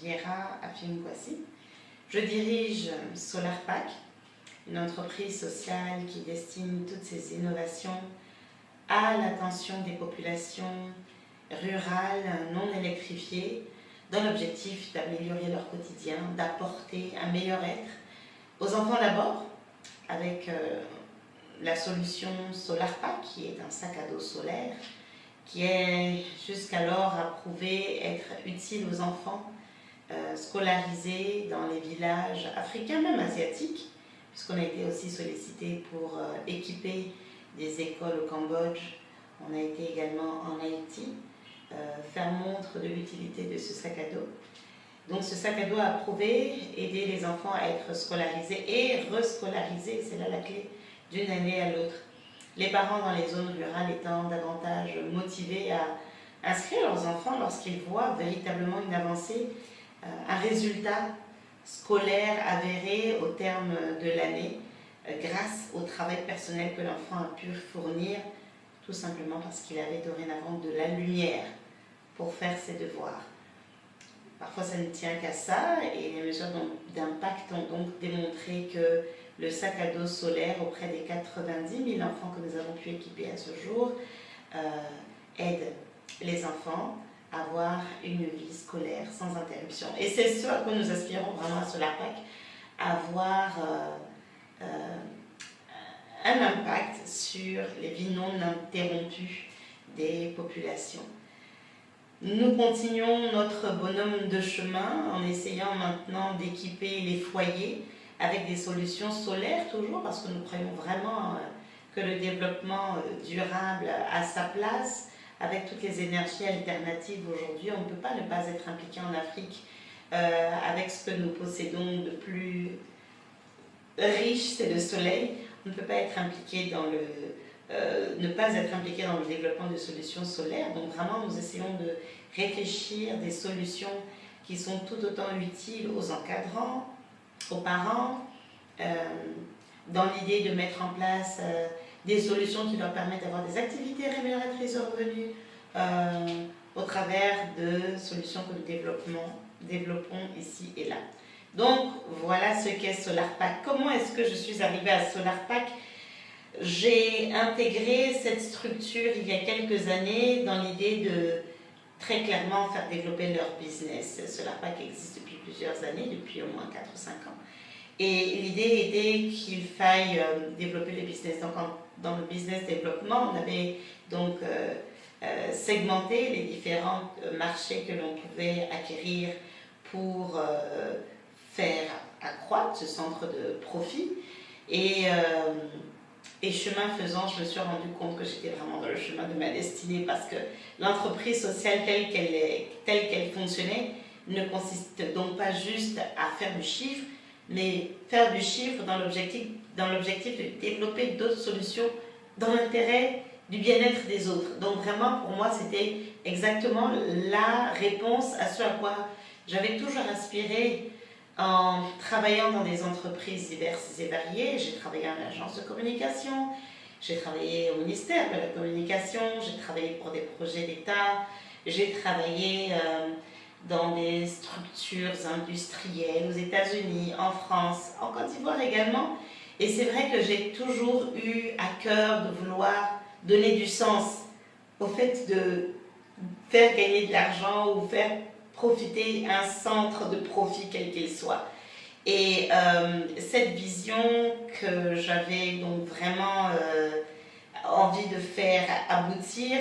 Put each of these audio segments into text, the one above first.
Vieira Afim-Kwasi. Je dirige SolarPack, une entreprise sociale qui destine toutes ses innovations à l'attention des populations rurales non électrifiées, dans l'objectif d'améliorer leur quotidien, d'apporter un meilleur être aux enfants d'abord, avec la solution SolarPack, qui est un sac à dos solaire, qui est jusqu'alors approuvé être utile aux enfants scolarisés dans les villages africains, même asiatiques, puisqu'on a été aussi sollicité pour équiper des écoles au Cambodge. On a été également en Haïti, faire montre de l'utilité de ce sac à dos. Donc ce sac à dos a approuvé aider les enfants à être scolarisés et rescolarisés, c'est là la clé, d'une année à l'autre. Les parents dans les zones rurales étant davantage motivés à inscrire leurs enfants lorsqu'ils voient véritablement une avancée, un résultat scolaire avéré au terme de l'année, grâce au travail personnel que l'enfant a pu fournir, tout simplement parce qu'il avait dorénavant de la lumière pour faire ses devoirs. Parfois ça ne tient qu'à ça, et les mesures d'impact ont donc démontré que le sac à dos solaire auprès des 90 000 enfants que nous avons pu équiper à ce jour aide les enfants à avoir une vie scolaire sans interruption. Et c'est ce à quoi nous aspirons vraiment à SolarPack, avoir un impact sur les vies non interrompues des populations. Nous continuons notre bonhomme de chemin en essayant maintenant d'équiper les foyers avec des solutions solaires toujours, parce que nous croyons vraiment que le développement durable a sa place avec toutes les énergies alternatives aujourd'hui. On ne peut pas ne pas être impliqué en Afrique avec ce que nous possédons de plus riche, c'est le soleil. On ne peut pas être impliqué dans ne pas être impliqué dans le développement de solutions solaires. Donc vraiment, nous essayons de réfléchir des solutions qui sont tout autant utiles aux encadrants, aux parents, dans l'idée de mettre en place des solutions qui leur permettent d'avoir des activités rémunératrices de revenus au travers de solutions que nous développons ici et là. Donc voilà ce qu'est SolarPack. Comment est-ce que je suis arrivée à SolarPack? J'ai intégré cette structure il y a quelques années dans l'idée de très clairement faire développer leur business. SolarPack existe depuis plusieurs années, depuis au moins 4 ou 5 ans. Et l'idée était qu'il faille développer le business. Donc dans le business développement, on avait donc segmenté les différents marchés que l'on pouvait acquérir pour faire accroître ce centre de profit. Et chemin faisant, je me suis rendu compte que j'étais vraiment dans le chemin de ma destinée, parce que l'entreprise sociale telle qu'elle fonctionnait ne consiste donc pas juste à faire du chiffre, mais faire du chiffre dans l'objectif de développer d'autres solutions dans l'intérêt du bien-être des autres. Donc vraiment, pour moi, c'était exactement la réponse à ce à quoi j'avais toujours aspiré en travaillant dans des entreprises diverses et variées. J'ai travaillé en agence de communication, j'ai travaillé au ministère de la communication, j'ai travaillé pour des projets d'État, j'ai travaillé dans des structures industrielles aux États-Unis, en France, en Côte d'Ivoire également. Et c'est vrai que j'ai toujours eu à cœur de vouloir donner du sens au fait de faire gagner de l'argent ou faire profiter un centre de profit quel qu'il soit. Et cette vision que j'avais donc vraiment envie de faire aboutir,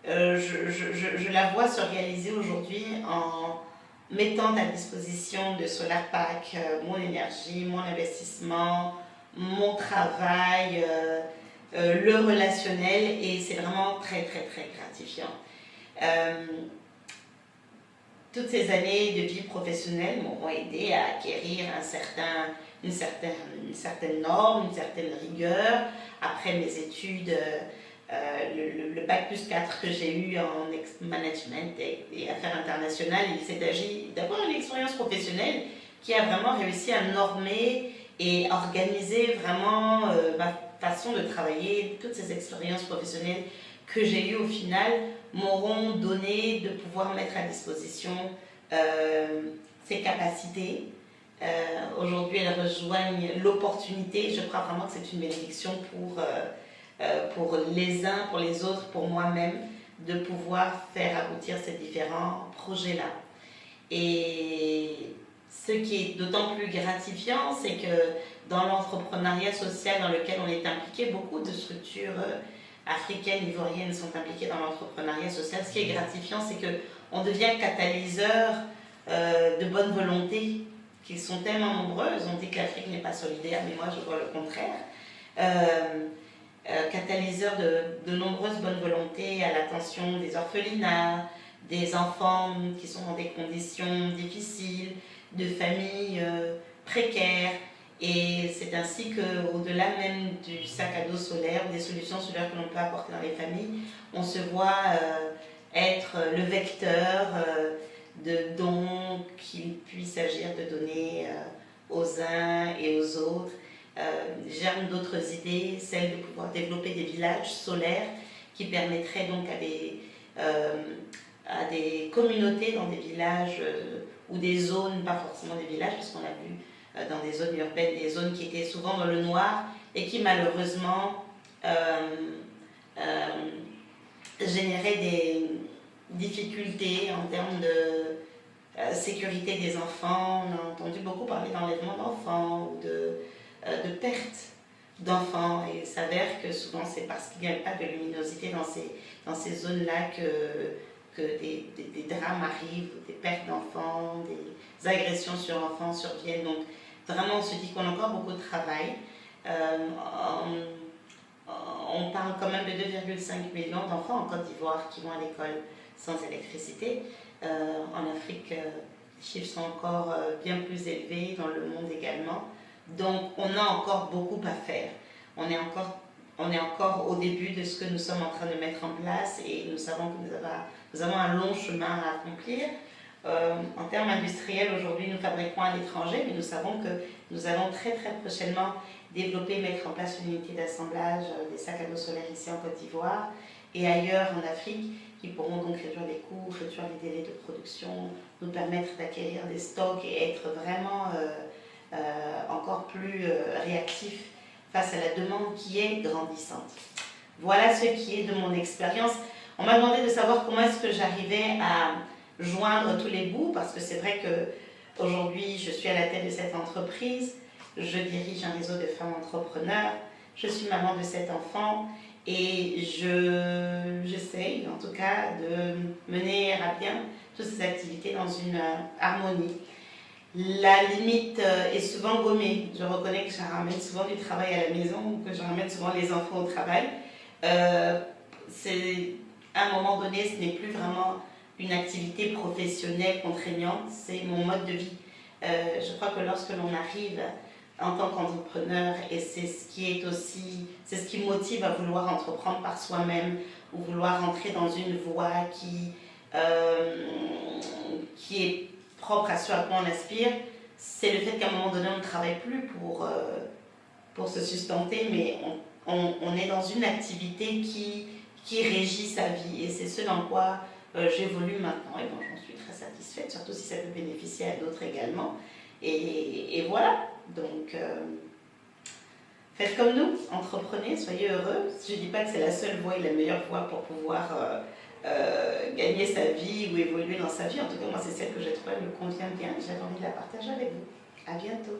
je la vois se réaliser aujourd'hui en mettant à disposition de SolarPack mon énergie, mon investissement, mon travail, le relationnel, et c'est vraiment très très très gratifiant. Toutes ces années de vie professionnelle m'ont aidé à acquérir une certaine norme, une certaine rigueur. Après mes études, le bac plus 4 que j'ai eu en management et affaires internationales, il s'est agi d'avoir une expérience professionnelle qui a vraiment réussi à normer et organiser vraiment ma façon de travailler. Toutes ces expériences professionnelles que j'ai eues au final m'auront donné de pouvoir mettre à disposition ses capacités. Aujourd'hui, elles rejoignent l'opportunité. Je crois vraiment que c'est une bénédiction pour les uns, pour les autres, pour moi-même, de pouvoir faire aboutir ces différents projets-là. Et ce qui est d'autant plus gratifiant, c'est que dans l'entrepreneuriat social dans lequel on est impliqué, beaucoup de structures africaines, ivoiriennes sont impliquées dans l'entrepreneuriat social. Ce qui est gratifiant, c'est qu'on devient catalyseur de bonne volonté, qui sont tellement nombreuses. On dit que l'Afrique n'est pas solidaire, mais moi je vois le contraire. Catalyseur de nombreuses bonnes volontés à l'attention des orphelinats, des enfants qui sont dans des conditions difficiles, de familles précaires. Et c'est ainsi qu'au-delà même du sac à dos solaire, des solutions solaires que l'on peut apporter dans les familles, on se voit être le vecteur de dons qu'il puisse agir de donner aux uns et aux autres. Germent d'autres idées, celle de pouvoir développer des villages solaires qui permettraient donc à des communautés dans des villages ou des zones, pas forcément des villages, parce qu'on a vu dans des zones urbaines, des zones qui étaient souvent dans le noir et qui malheureusement généraient des difficultés en termes de sécurité des enfants. On a entendu beaucoup parler d'enlèvement d'enfants ou de perte d'enfants, et il s'avère que souvent c'est parce qu'il n'y a pas de luminosité dans ces zones-là que des drames arrivent, des pertes d'enfants, des agressions sur enfants surviennent. Donc vraiment on se dit qu'on a encore beaucoup de travail. On parle quand même de 2,5 millions d'enfants en Côte d'Ivoire qui vont à l'école sans électricité. En Afrique, les chiffres sont encore bien plus élevés, dans le monde également. Donc on a encore beaucoup à faire. On est encore au début de ce que nous sommes en train de mettre en place, et nous savons que nous avons un long chemin à accomplir. En termes industriels, aujourd'hui nous fabriquons à l'étranger, mais nous savons que nous allons très prochainement développer, mettre en place une unité d'assemblage des sacs à dos solaires ici en Côte d'Ivoire et ailleurs en Afrique, qui pourront donc réduire les coûts, réduire les délais de production, nous permettre d'acquérir des stocks et être vraiment encore plus réactifs face à la demande qui est grandissante. Voilà ce qui est de mon expérience. On m'a demandé de savoir comment est-ce que j'arrivais à joindre tous les bouts, parce que c'est vrai qu'aujourd'hui je suis à la tête de cette entreprise, je dirige un réseau de femmes entrepreneurs, je suis maman de 7 enfants et j'essaye en tout cas de mener à bien toutes ces activités dans une harmonie. La limite est souvent gommée. Je reconnais que je ramène souvent du travail à la maison, ou que je ramène souvent les enfants au travail. À un moment donné, ce n'est plus vraiment une activité professionnelle contraignante, c'est mon mode de vie. Je crois que lorsque l'on arrive en tant qu'entrepreneur, et c'est ce qui motive à vouloir entreprendre par soi-même, ou vouloir entrer dans une voie qui est propre à ce à quoi on aspire, c'est le fait qu'à un moment donné on ne travaille plus pour se sustenter, mais on est dans une activité qui régit sa vie, et c'est ce dans quoi j'évolue maintenant, et bon, j'en suis très satisfaite, surtout si ça peut bénéficier à d'autres également, et voilà. Donc faites comme nous, entreprenez, soyez heureux. Je ne dis pas que c'est la seule voie et la meilleure voie pour pouvoir gagner sa vie ou évoluer dans sa vie. En tout cas, moi, c'est celle que j'ai trouvée me convient bien, et j'avais envie de la partager avec vous. À bientôt.